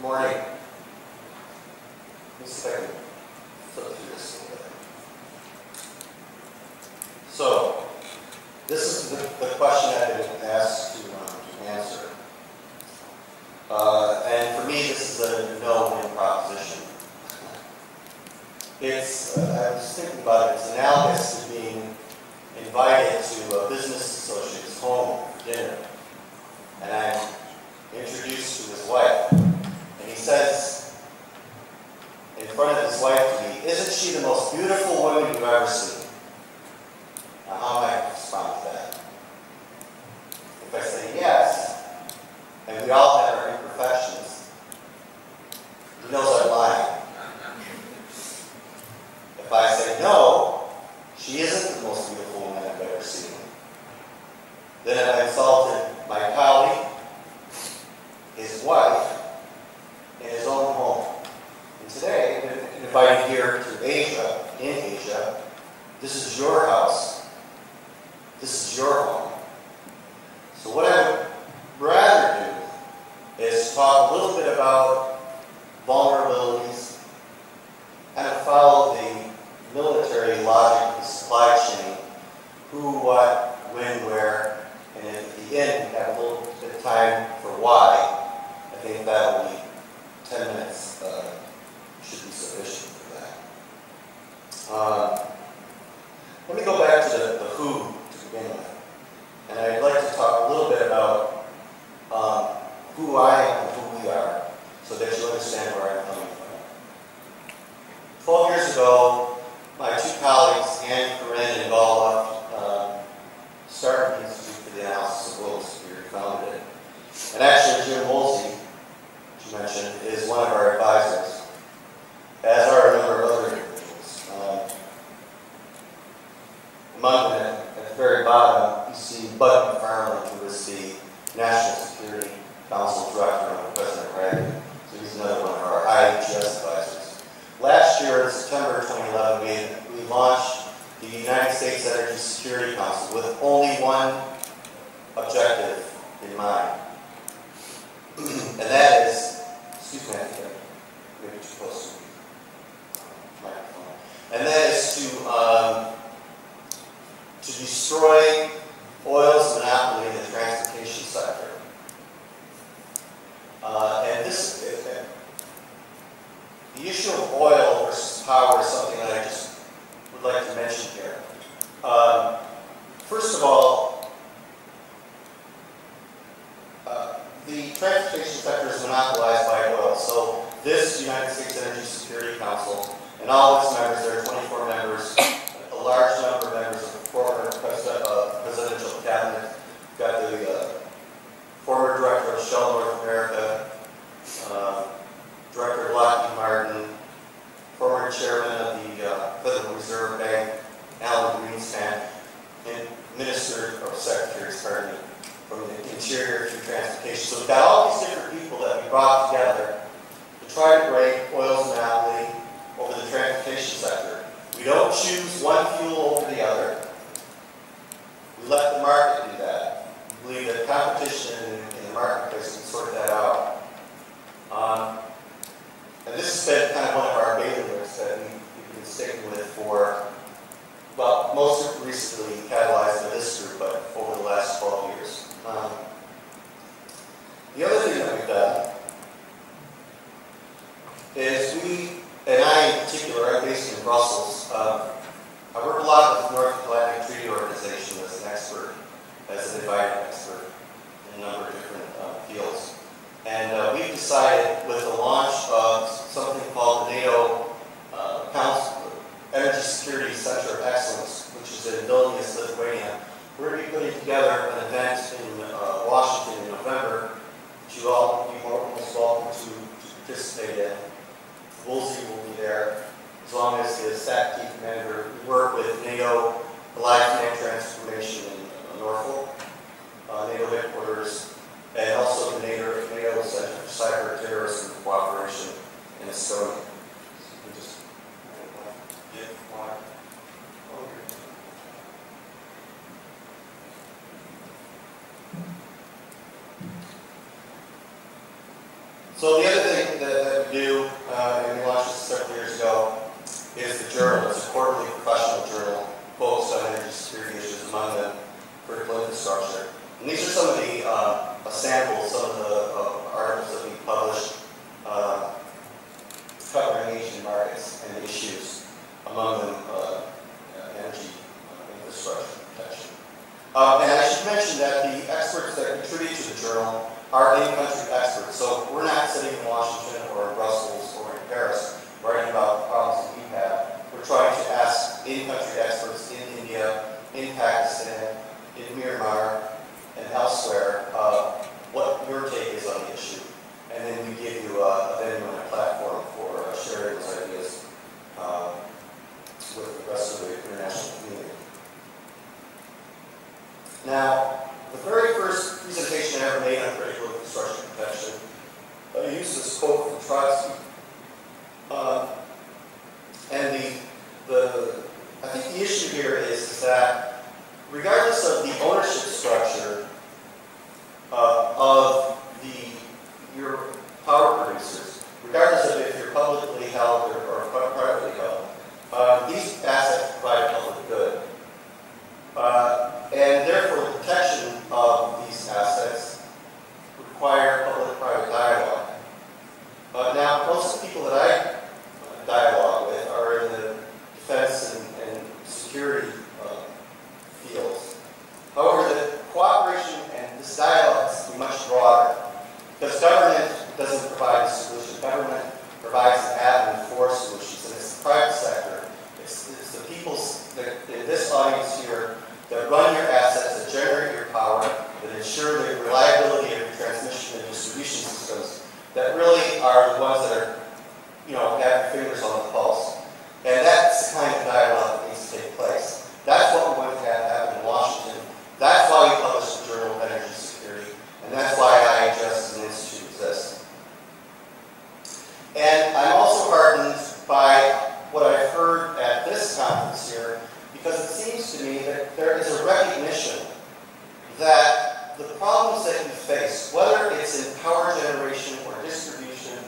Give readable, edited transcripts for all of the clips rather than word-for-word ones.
Morning. Let me see if I can flip through this a little bit. So, this is the question I've been asked to answer. And for me, this is a no-win proposition. I was thinking about it, it's analogous to being invited to a business associate's home for dinner. And I'm introduced to his wife. And he says, in front of his wife to me, "Isn't she the most beautiful woman you've ever seen?" Now, how am I going to respond to that? If I say yes, and we all have our imperfections, he knows I'm lying. If I say no, she isn't the most beautiful woman I've ever seen, then I've insulted my colleague, his wife, in his own home. And today, I've been invited here to Asia, in Asia. This is your house. This is your home. So what I would rather do is talk a little bit about vulnerabilities, kind of follow the military logic of the supply chain, who, what, when, where, and at the end we have a little bit of time for why. I think that will be 10 minutes should be sufficient for that. Let me go back to the who to begin with. And I'd like to talk a little bit about who I am and who we are, so that you understand where I'm coming from. 12 years ago, my two colleagues, Anne Corinne and Gala, started the Institute for the Analysis of Global Security, founded it. And actually, Jim Woolsey, which you mentioned, is one of our advisors, as are a number of other individuals. Among them, at the very bottom, you see Bud McFarland, who is the National Security Council Director under President Reagan. So he's another one of our IAGS advisors. Last year, in September 2011, we launched the United States Energy Security Council with only one objective in mind. And that is, excuse me, I think I'm maybe too close to the microphone. And that is to destroy oil's monopoly in the transportation sector. The issue of oil versus power is something that I just would like to mention here. First of all, the transportation sector is monopolized by oil. So this United States Energy Security Council and all its members, there are 24 members, a large number of members of the former presidential cabinet. We've got the former director of Shell North America, director of Lockheed Martin, former chairman of the Federal Reserve Bank, Alan Greenspan, and Minister or Secretary, pardon me, from the Interior through Transportation. So we've got all these different people that we brought together to try to break oil's monopoly over the transportation sector. We don't choose one fuel over the other. We let the market do that. We believe that competition in the marketplace can sort that out. And this has been kind of one of our bailiwicks that we've been sticking with for, well, most recently catalyzed by this group, but over the last 12 years. The other thing that we've done is and I in particular, I'm based in Brussels. I work a lot with the North Atlantic Treaty Organization as an expert, as an invited expert in a number of different fields. And we've decided with the launch of something called the NATO Energy Security Center of Excellence, which is in Vilnius, Lithuania. We're going to be putting together an event in Washington in November that you all will be most welcome to participate in. Woolsey will be there, as long as the SAT team commander. We work with NATO, Allied Command Transformation in Norfolk, NATO headquarters, and also the NATO Center for Cyber Terrorism Cooperation in Estonia. So the other thing that we do, and we launched this several years ago, is the journal. It's a quarterly professional journal focused on energy security issues, among them critical infrastructure. And these are some of the samples, some of the articles that we published covering Asian markets and issues, among them energy infrastructure protection. And I should mention that the experts that contribute to the journal are in-country experts. So we're not sitting in Washington or in Brussels or in Paris writing about the problems that we have. We're trying to ask in-country experts in India, in Pakistan, in Myanmar, and elsewhere what your take is on the issue. And then we give you a venue and a platform for sharing those ideas with the rest of the international community. Now, the very first presentation I ever made on critical infrastructure protection, I used this quote from Trotsky. And I think the issue here is that regardless of the ownership structure of your power producers, regardless of if you're publicly held or privately held, these assets provide a public good. And therefore, the protection of these assets require public-private dialogue. Now, most of the people that I dialogue with are in the defense and security fields. However, the cooperation and this dialogue has to be much broader, because government doesn't provide a solution. Government provides an avenue for solutions, and it's the private sector. It's the people in this audience here that run your assets, that generate your power, that ensure the reliability of your transmission and distribution systems, that really are the ones that are, have your fingers on the pulse. And that's the kind of dialogue that needs to take place. That's what we want to have happen in Washington. That's why we publish the Journal of Energy Security, and that's why IAGS as an institute exists. And I'm also heartened by what I've heard at this conference here, because it seems to me that there is a recognition that the problems that you face, whether it's in power generation or distribution,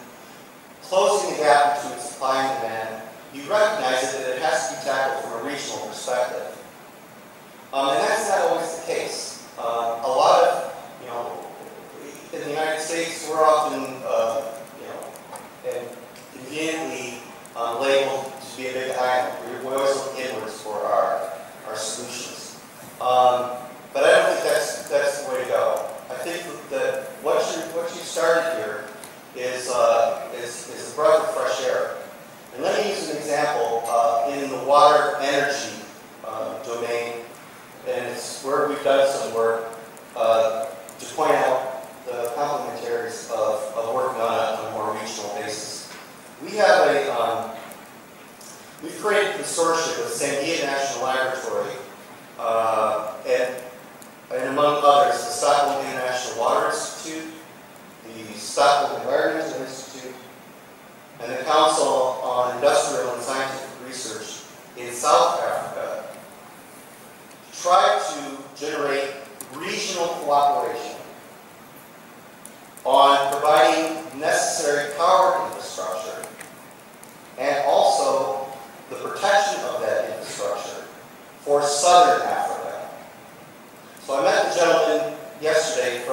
closing the gap between supply and demand, you recognize that it has to be tackled from a regional perspective. And that's not always the case. A lot of, in the United States, we're often, and conveniently labeled to be a big island. We always look inwards for our solutions. But I don't think that's the way to go. I think that what you started here is a breath of fresh air. And let me use an example in the water energy domain, and it's where we've done some work to point out the complementaries of working on a more regional basis. We have we've created a consortium with Sandia National Laboratory and among others, the Stockholm International Water Institute, the Stockholm Environmental Institute, and the Council on Industrial and Scientific Research in South Africa to try to generate regional cooperation on providing necessary power infrastructure and also the protection of that infrastructure for Southern Africa. So I met the gentleman yesterday you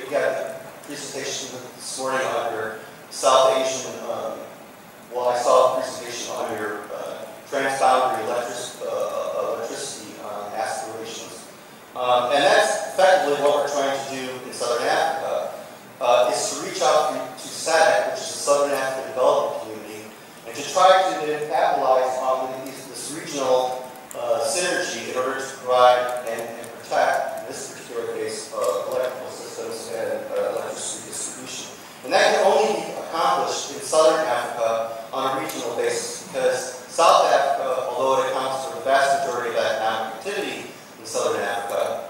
got the presentation this morning on your South Asian, I saw a presentation on your transboundary electricity aspirations. And that's effectively what we're trying to do in Southern Africa, is to reach out to SADC, which is the Southern African Development Community, and to try to then capitalize on this regional synergy in order to provide and protect, in this particular case, electrical systems and electricity distribution. And that can only be accomplished in Southern Africa on a regional basis, because South Africa, although it accounts for the vast majority of economic activity in Southern Africa,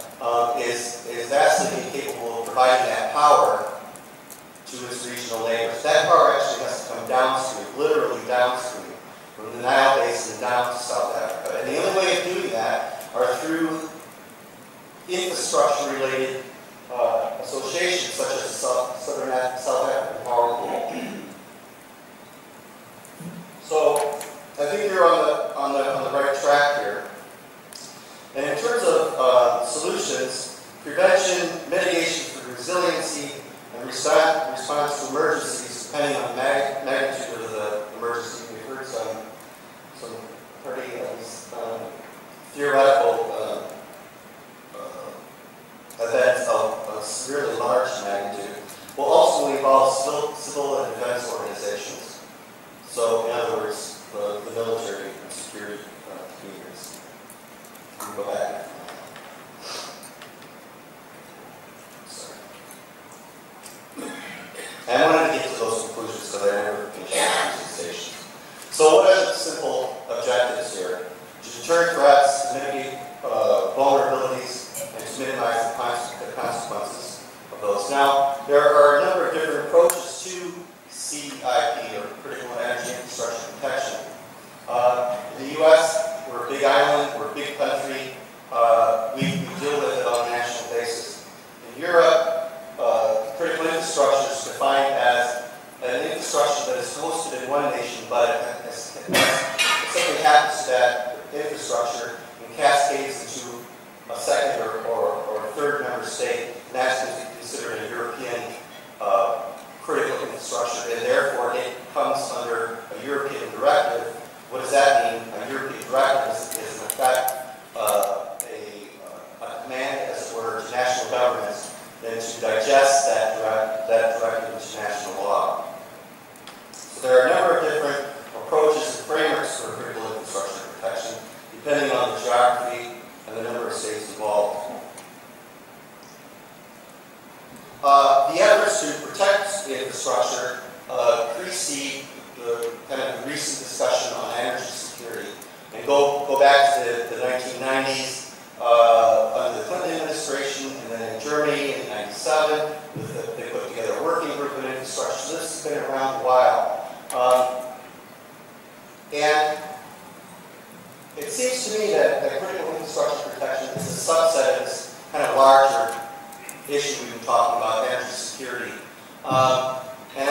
is vastly incapable of providing that power to its regional neighbors. That power actually has to come downstream, literally downstream, from the Nile Basin down to South Africa. And the only way of doing that are through infrastructure-related associations, such as South African large magnitude, will also involve civil and defense organizations. So, in other words, the military and security communities. We go back. Sorry. And I wanted to get to those conclusions because I never finished the presentation. So, what are the simple objectives here? To deter threats, to mitigate vulnerabilities, and to minimize the consequences of those. Now, there are a number of different approaches to CIP, or Critical Energy Infrastructure Protection. In the U.S., we're a big island, we're a big country, we deal with it on a national basis. In Europe, critical infrastructure is defined as an infrastructure that is hosted in one nation, but if something happens to that infrastructure and cascades into a second or a third member state, and that's considered a European critical infrastructure, and therefore it comes under a European directive. What does that mean? A European directive is in effect a command, as it were, to national governments then to digest that directive into national law. So there are a number of different approaches and frameworks for critical infrastructure protection, depending on the geography and the number of states involved. The efforts to protect the infrastructure precede the kind of recent discussion on energy security, and go back to the 1990s under the Clinton administration, and then in Germany in '97, they put together a working group on infrastructure. So this has been around a while, and it seems to me that critical infrastructure protection is a subset of this kind of larger issue we've been talking about, energy security. And I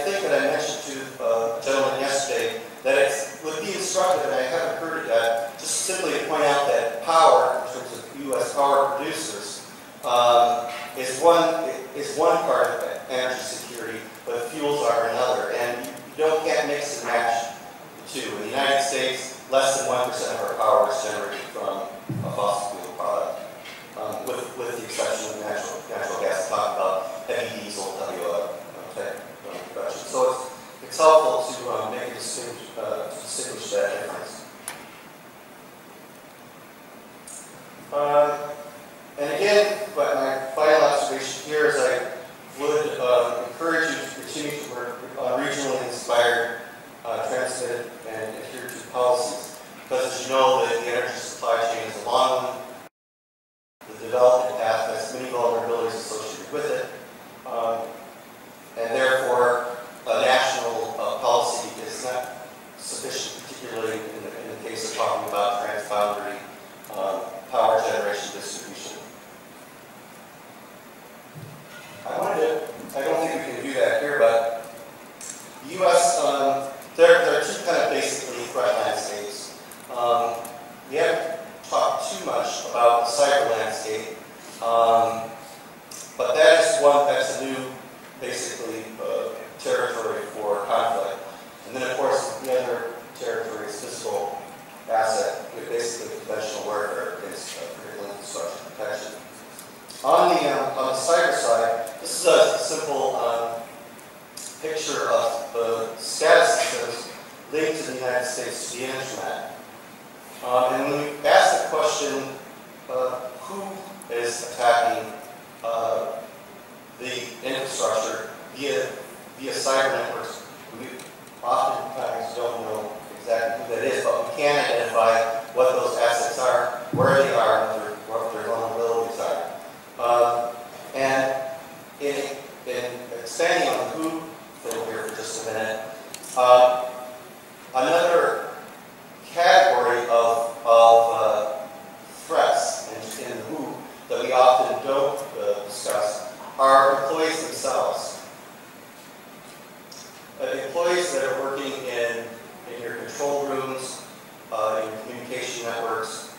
think that I mentioned to a gentleman yesterday that it would be instructive, and I haven't heard it yet, just simply to point out that power, in terms of U.S. power producers, is one part of energy security, but fuels are another. And you can't mix and match the two. In the United States, less than 1% of our power is generated from a fossil fuel product, with the exception of natural gas. Talk about heavy diesel, type production. So it's helpful to make a distinguish that difference. And again, but my final observation here is I would encourage you to continue to work on regionally inspired, transmitted, and adhered to policies. Because as you know, the energy supply chain is a long one. The development path has many vulnerabilities associated with it. And therefore, a national policy is not sufficient, particularly in the case of talking about transboundary power generation distribution. I don't think we can do that here, but the U.S., there are two kind of basically threat landscapes. We haven't talked too much about the cyber landscape, but that is one that's a new, basically, territory for conflict. And then, of course, the other territory is physical asset, basically conventional warfare against critical infrastructure protection. On the cyber side, this is a simple picture of the status systems linked to the United States to the internet. And when we ask the question, who is attacking the infrastructure via cyber networks, we oftentimes don't know exactly who that is, but we can identify what those assets are, where they are, what their vulnerabilities are. And in expanding on the who thing here for just a minute, another category of threats in the who that we often don't discuss are employees themselves. Employees that are working in your control rooms, in your communication networks,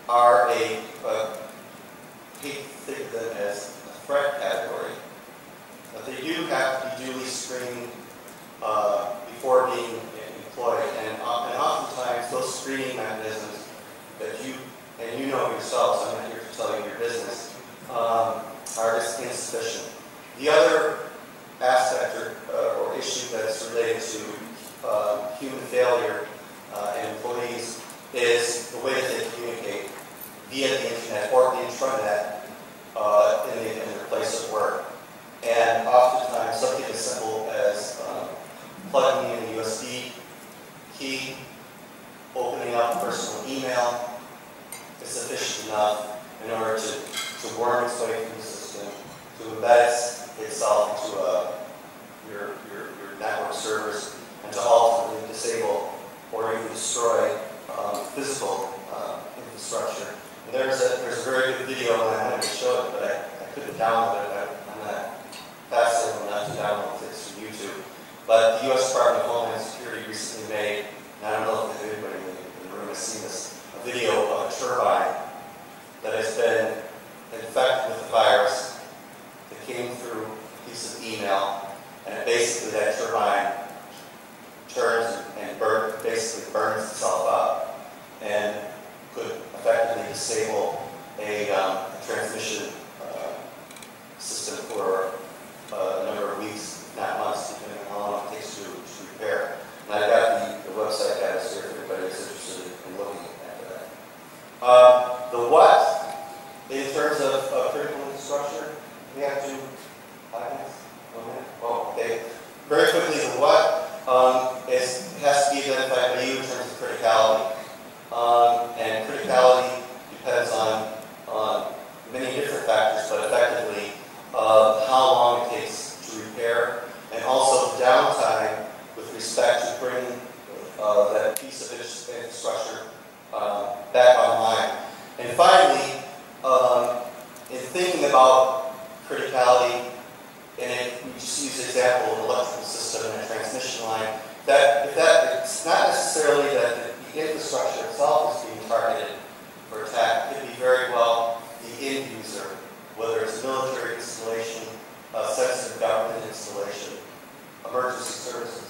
are think of them as a threat category. But they do have to be duly screened before being employed, and oftentimes those screening mechanisms that you know yourselves, I'm not here to tell you your business, Hardest insufficient. The other aspect or issue that's related to human failure in employees is the way that they communicate via the internet or the intranet in their place of work. And oftentimes something as simple as plugging in a USB key, opening up a personal email is sufficient enough in order to worm its way through the system, to embed itself into your network servers, and to ultimately disable or even destroy physical infrastructure. And there's a very good video, and I wanted to show it, but I couldn't download it. I'm not fast enough to download this from YouTube. But the U.S. Department of Homeland Security recently made, and I don't know if anybody in the room has seen this, a video of a turbine that has been infected with the virus that came through a piece of email, and basically that turbine turns and basically burns itself up and could effectively disable a transmission system for a number of weeks, if not months, depending on how long it takes to repair. And I've got the website guys here if anybody is interested in looking at that. The what, in terms of critical infrastructure, we have 5 minutes, 1 minute. Oh, okay. Very quickly, the what has to be identified by you in terms of criticality. And criticality depends on many different factors, but effectively how long it takes to repair, and also the downtime with respect to bringing that piece of infrastructure back online. And finally, in thinking about criticality, and we just use the example of an electrical system and a transmission line, it's not necessarily that the infrastructure itself is being targeted for attack. It could be very well the end user, whether it's a military installation, a sensitive government installation, emergency services